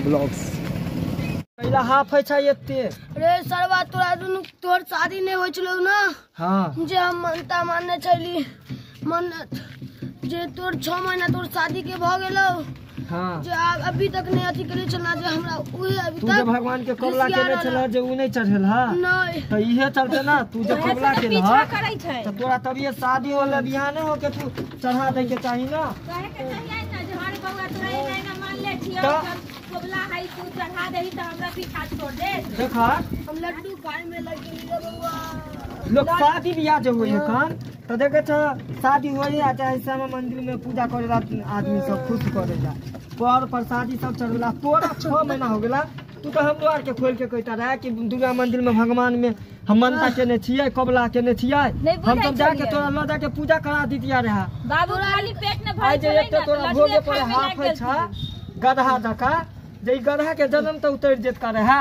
Blogs पहला half है एते रे सरवा तोरा दुनु तोर शादी नहीं होय छलो ना। हां जे हम मनता मानने चली मन्नत जे तोर 6 महीना तोर शादी के भ गेलो। हां जे अभी तक नहीं अथी करे छला जे हमरा उहे अभी तक तू जे भगवान के कबला केने छला जे उ नहीं चढ़ेल हा नहीं त इहे चलते ना तू जे कबला केल हा त तोरा तबियत शादी होला बियाह नहीं हो के तू चढ़ा दे के चाहि ना कहे के चाहिए ना जे हर बउआ तोरा नहीं ना मान ले छियो कबला है तू चढ़ा देही त हमरा पीछा छोड़ दे। देखा हम लड्डू खाए में लगे रे बउआ लोग शादी बियाह जो होय कान तो देखे छ शादी होय या चाहे श्यामा मंदिर में पूजा करेला आदमी सब खुश करेला पर प्रसादी सब चढ़ेला। तोरा 6 महीना हो गेला तू तो हमरो आर के खोल के कहता रहा कि दुर्गा मंदिर में भगवान में हम मनता केने छियै कबला केने छियै हम सब जाके तोरा ल जाके पूजा करा दितिया रहा। बाबू खाली पेट में भर जे एक तोरा भोगे पर हाफ है छ गधा जका जे गधा के जन्म तो उतर जेत का रहा।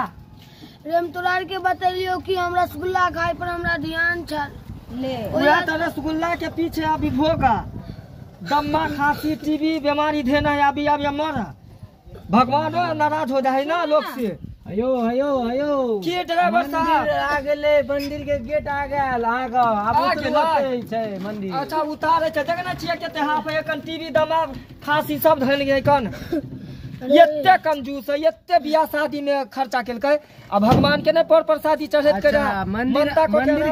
रे हम तोरा के बतलियो कि हम रसगुल्ला खाए पर हमरा ध्यान छल ले पूरा तो रसगुल्ला के पीछे अभी भोगा दम्मा खांसी टीबी बीमारी देना है अभी अब मर भगवान नाराज हो जाए ना लोग से। अयो अयो अयो के ड्राइवर साहब आ गेले मंदिर के गेट आ गेल आगा अब तो छै मंदिर। अच्छा उतारे छै देखना छियै कते हाफ एकन टीबी दमा खांसी सब धैल गए कन एते कंजूस है एते बियाह शादी में खर्चा केलकै आ भगवान के ने पर प्रसादी चढ़ैत करे मंदिर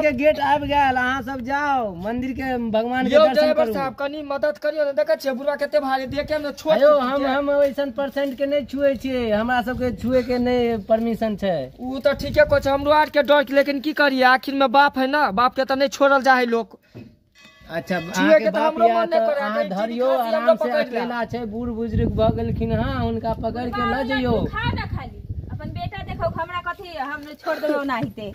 के गेट आबि गेल अहाँ सब जाओ मंदिर के भगवान के दर्शन करू। साहब कनी मदद करियो ने देखे छियै बुढ़वा कते भारी देखे में छोट अयो हम ओइसन परसेंट के नहीं छुए छियै हमरा सब के छुए के नहीं परमिशन छै। उ तो ठीके को छै हमरो आर के डर लेकिन की करिए आखिर में बाप है ना बाप के तो नहीं छोड़ल जा है लोग। अच्छा आके बाप या तो अहाँ धरियो आराम से अकेला छै बूढ़ बुजुर्ग भ गेलखिन हां उनका पकड़ के ल जइयो खा ना खाली अपन बेटा देखो हमरा कथी हम छोड़ देबो नाहिते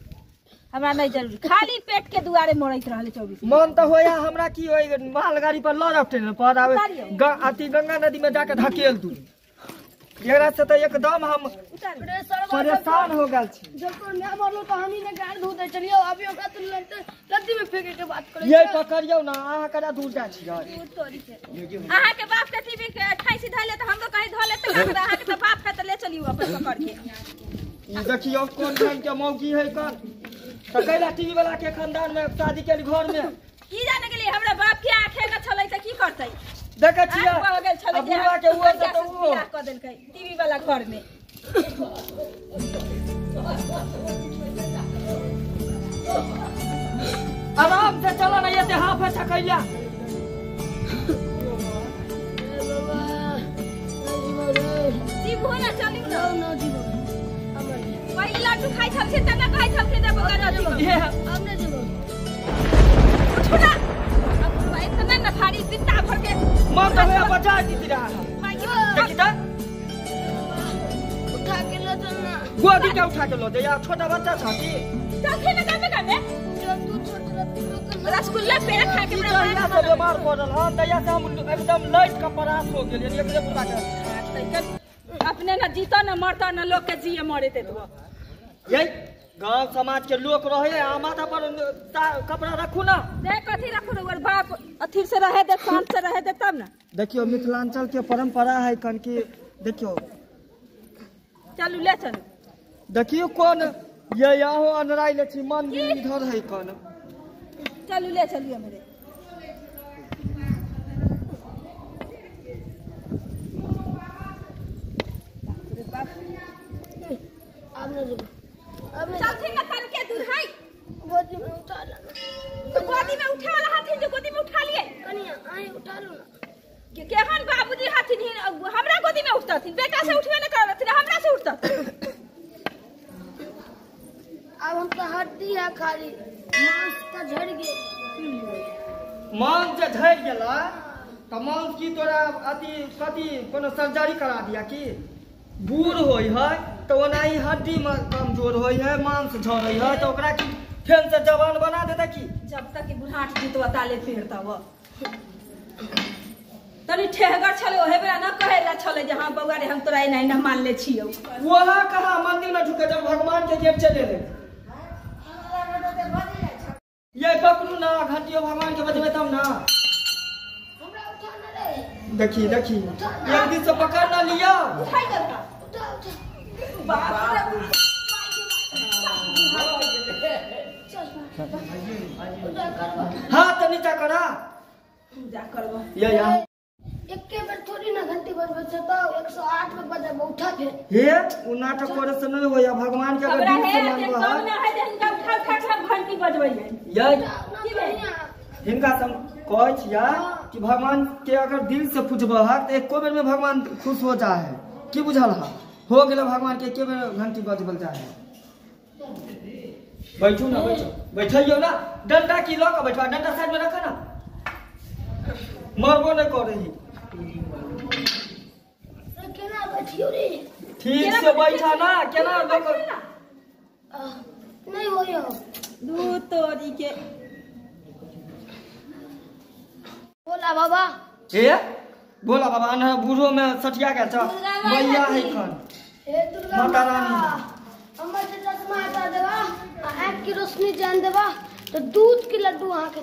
हमरा नहीं जरूरी खाली पेट के दुआरे मोड़ैत रहले 24 मन तो होया हमरा की होय मालगाड़ी पर ल रखते पर आवे अति गंगा नदी में जाके धकेल दू एकरा से तो एकदम हम परेशान हो गेल छी। जब तो ना मारलो तो हमी ने गाड़ धो दे चलियो अभी ओकरा तो लड्डी में फेंके के बात करे ये पकड़ियो ना अहाँ करा दूर जा छी अहाँ के बाप के टीवी के 28 धले तो हमरो कहीं धले तो अहाँ के तो बाप है तो ले चलियो अपन पकड़ के ई देखियो कोन ढंग के मौगी है कन त कैला टीवी वाला के खानदान में शादी के घर में की जाने के लिए हमरा बाप के आंखें न चलै त की करतै देखे छियै बुढ़वा के हुआ से तो वो बियाह क देलकै टीवी वाला घर में आराम से चला ना ये हाफ है छकैया जीव हो ना चली ना ना जीव वही लड्डू खाई छल से तना खाई छल से देबो करा जीव हमने जीव छोड़ा अब भाई तना न थारी पिता भर के मत तो बचा दीती रहा देखी त उठा के ले चलना गोदी के उठा के लो दे यार छोटा बच्चा था की चल ना काम जब तू छोड़ रसगुल्ला पेड़ खा के दया से बीमार पड़ल हां दया से हम एकदम लाइट का परास हो गेल एकरे बुढ़ा के अपने न जीता न मरता न लोग के जिए मरे दे तो यही गांव समाज के लोग रहे आ माथा पर कपड़ा रखू ना देख कथी रखू और बाप अथी से रहे दे शांत से रहे दे तब ना। देखियो मिथिलांचल के परंपरा है कन की देखियो चलू ले चल देखियो कौन ये यहाँ अनराई ले छी मंदिर इधर है कौन चलू ले चलिए मेरे चलते ना कल के दूर है गोदी में उठा ला तो गोदी में उठा वाला हाथी जो गोदी में उठा लिए कनिया आई उठा लो ना केहन बाबूजी हाथी हमरा गोदी में उठता थी बेटा से उठबे न करत हमरा से उठता अब हम तो हड्डी है खाली मांस का झड़ गए मांस जे झड़ गेला त मांस की तोरा अति कथी कोनो सर्जरी करा दिया की बूढ़ होई है तो ओनाही हड्डी में कमजोर होई है मांस झड़ै है तो ओकरा की फेन से जवान बना देता की जब तक कि बुढ़ाट जीतवा ताले फेरता वो तनी ठेहगर छले ओहे बेरा न कहेला छले जे हां बौआ रे हम तोरा नहीं न मान ले छियो वहां कहा मंदिर में ढुके जब भगवान के गेट चले ले ये पकड़ू ना घंटियो भगवान के बजबे तब ना हमरा उठा ना रे देखिए देखिए एक दिन से पकड़ ना लिया। उठाई दे का उठा उठा बाप रे उठा करवा हाथ नीचा करा पूजा करबो या एके बेर थोड़ी ना घंटी बजबे छै तो 108 में बजे उठा फिर हे उ नाटक करे से नहीं होया भगवान के अगर हमरा दिल है से जे मानबो कम ना है जे हिनका उठा उठा सब घंटी बजबैयै या की बढ़िया हिनका हम कहै छिया कि भगवान के अगर दिल से पूजबह तो एको बेर में भगवान खुश हो जा है की बुझल है हो गेल भगवान के एके बेर घंटी बजबल जा है। बैठू ना बैठो बैठियो ना डंडा की लऽ के बैठा डंडा साइड में रखा ना मरबो नहीं कर रही केना बैठियो रे ठीक से बैठा ना केना लोग नहीं होयो दू तोरी के बोला बाबा ए बोला बाबा अन बूढ़ो में सटिया के छ मैया है खन हे दुर्गा माता माता रानी हमर से चश्मा हटा देबा आँख की रोशनी जान देबा तो दूध के लड्डू अहाँ के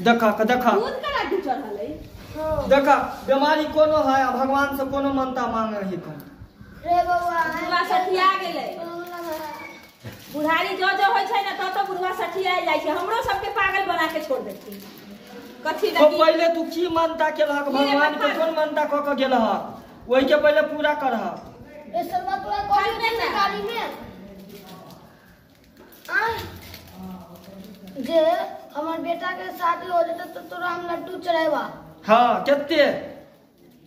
देखा दूध का लड्डू चढ़ल है हाँ देखा बीमारी कोनो है भगवान से कोनो मनता मांगे ही खन रे बाबा बुढ़वा सठिया गेलै बुढ़ारी जो जो होय छै ना तो बुढ़वा सठिया जाइ छै हमरो सबके पागल बना के छोड़ देती कथी तो लगी पहले तू की मानता केलहक भगवान के कोन मानता क के गेलहक ओहि के पहले पूरा करह ए सर्वा तोरा कॉलेज में गाड़ी में आ जे हमर बेटा के शादी हो जेते तो तोरा हम लड्डू चढ़ावा हां केते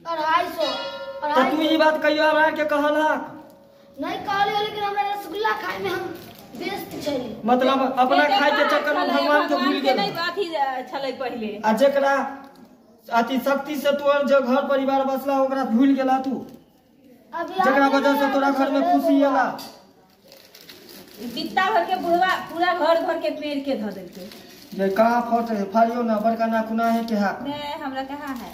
250 तो तू ई बात कहियो हमरा के कहलहक नहीं कहलियो लेकिन हमरा रसगुल्ला खाए में हम व्यस्त छली मतलब अपना खाए के चक्कर में भगवान के भूल गेल नहीं अथी छलै पहले आ जेकरा अति शक्ति से तोर जो घर परिवार बसला ओकरा भूल गेला तू जेकरा वजह से तोरा घर में खुशी एला बित्ता भर के बुढ़वा पूरा घर भर के पेड़ के ध देलकै ये कहां फट है फाड़ियो ना बड़का ना खुना है के हा नहीं हमरा कहाँ है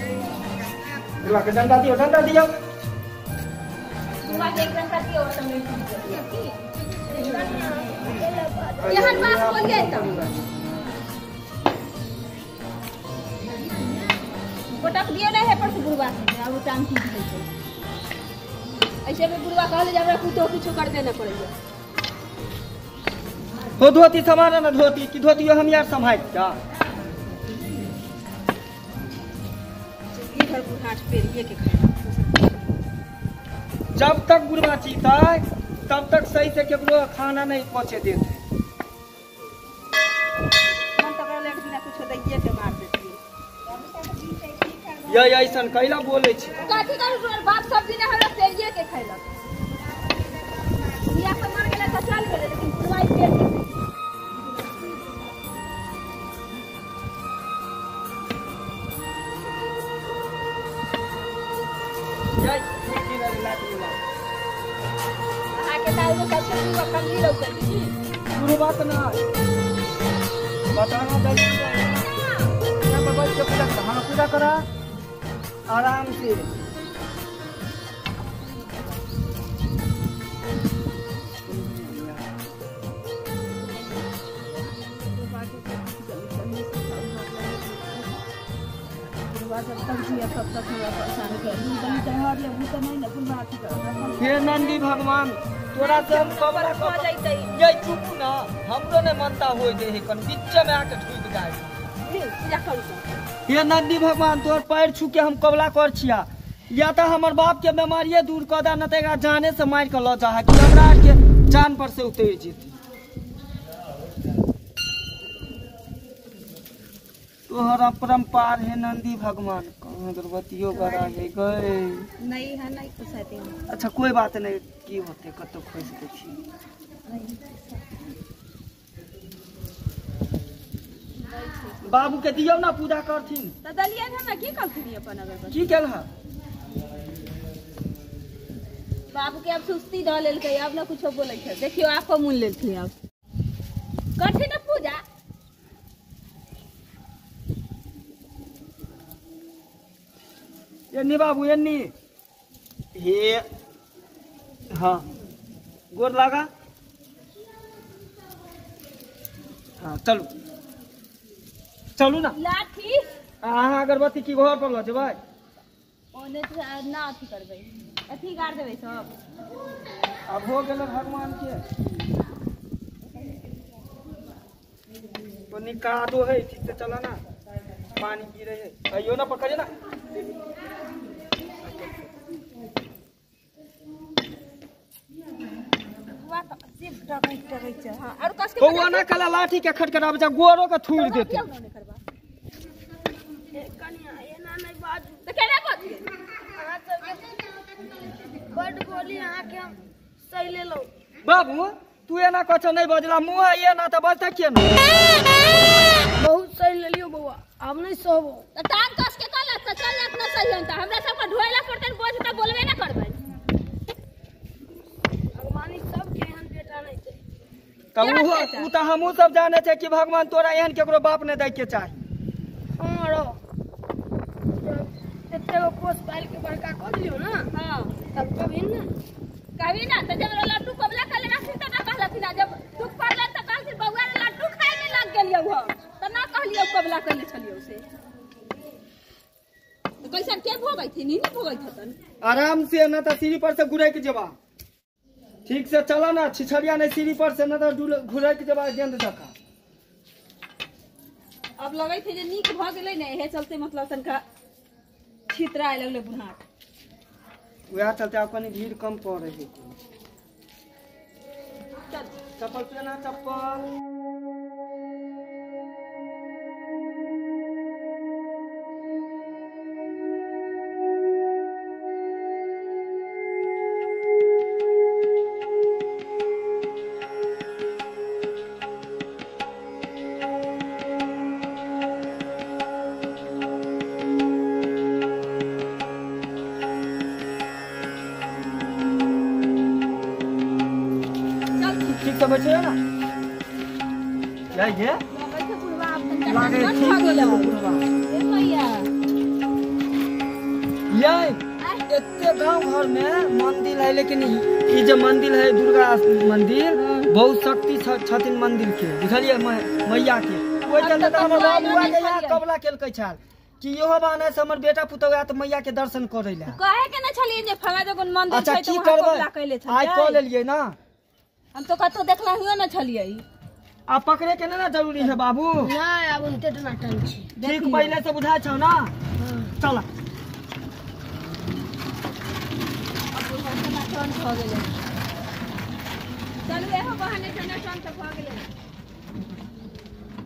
बुढ़वा के डंडा दियो बुढ़वा के एक डंडा दियो और तुम यहाँ पास बोल गए तो पटक दियो नहीं है पर बुढ़वा से अब टांग की ऐसे में बुढ़वा कहले जे हमरा कुतो कुछ कर देना पड़ेगा हो धोती समाना ना धोती की धोती हम यार संभाल का इधर बुढ़ाट पेड़ ये के खा जब तक बुढ़वा चीता तब तक सही से केकरो खाना नहीं पचे देते। मन तो कहले एक दिन कुछ दैये के मार देती ये ऐसन कैला बोले छी। काठी करू तोर बाप सब दिन हमरा तेलिए के खैलक बिया से मर गेले तो चल गेले लेकिन पुरवाई पेट के ये की रे लाठी ला आके दाऊ का छुरी का कंदी लौकती पूरी बात ना बताना जल्दी ना भगवान के पूजा कर। हाँ पूजा करा आराम से। हे नंदी भगवान तोरा से हम कबरा हो जैतै ये चुप ना हमरो ने मनता होय दे है कन बीच में आके ठुक जाए। पूजा करू हे नंदी भगवान तोर पैर छू के हम कबला कर छिया या तो हमर बाप के बीमारिये दूर कर दा न तेरा जाने से मार के ल जा है कि हमरा के जान पर से उतर जेती। तोहर अपरंपार है नंदी भगवान कहाँ गर्भवतियों गरा है गए नहीं है नहीं कुछ अच्छा कोई बात नहीं की होते कतो खोज देखी बाबू के दियो ना पूजा करथिन तो दलिया हमरा की करथिन अपन अगर की केल है बाबू के अब सुस्ती ध लेलकै अब ना कुछो बोलै छै देखियो आंखों मुन लेलथिन अब करथिन ना पूजा एन्नी बाबू एन्नी हे हाँ गोर लगा हाँ चलू चलू ना लाठी अहाँ अगरबत्ती की घर पर ल जेबै ओने ना अथी करबै अथी गाड़ देबै सब अब हो गेल भगवान के तो निकाह दो है ठीक से चला ना पानी गिरे है अयो ना पकड़े ना कौआ ना कला लाठी के खटखटाब जा गोरो के थूड़ देते बाबू तू एना कछ नहीं बजला मुँह ये ना तो बजता किया ना बहुत सही ले लियो बउआ अब नहीं सोबो टांग कस के कहलक त चल जात ना सही होता हमरा सब के ढोइला पड़तै बोझ त बोलबे ना करबै भगवानी सब के एहन बेटा नहीं छै तब उ त हमहू सब जाने छै कि भगवान तोरा एहन केकरो बाप ने दै के चाही हां रो एते गो पोस पाल के बड़का कर लियो ना हां तब कभी ना त जब लड्डू कबला कले रखिन त ना कहलथिन जब दुख पड़ले त कहलथिन बउआ रे लड्डू खाए में लग गेलियो हो त ना कहलियो कबला कले छलियो से तो कैसन के भोगै थी नी भोगै थतन आराम से ना तो सीढ़ी पर से घुरे के जबा ठीक से चला ना छिछड़िया नहीं सीढ़ी पर से ना तो घुरे के जबा गेंद जका अब लगै थे जे नीक भ गेलै ने एहे चलते मतलब तनका छितराए लगले बुढ़ाट वह चलते आप कनी भीड़ कम पड़ रही चल चप्पल पहना चप्पल ठीक से बैठे ना ये लागे ठीक हो जाओ ये एते गांव घर में मंदिर है लेकिन ये जो मंदिर है दुर्गा मंदिर बहुत शक्ति छथिन मंदिर के बुझलिए मैया के कोई चलते त हमर बाबू आ के यहाँ कबला केलकै छाल कि इहो बाने से हमर बेटा पुतौआ त मैया के दर्शन करे ला कहे के न छलिए जे फला जगन मंदिर अच्छा छै की त वहां कबला करबै कैले छलिए आज कॉल लेलिए ना हम तो कतो देखला हुआ न छलिए आ पकड़े के ना जरूरी है बाबू नहीं अब उनते तो नाटन छी ठीक पहले से बुझा छौ ना चल चलू एहो बहाने से न शाम तक हो गेलै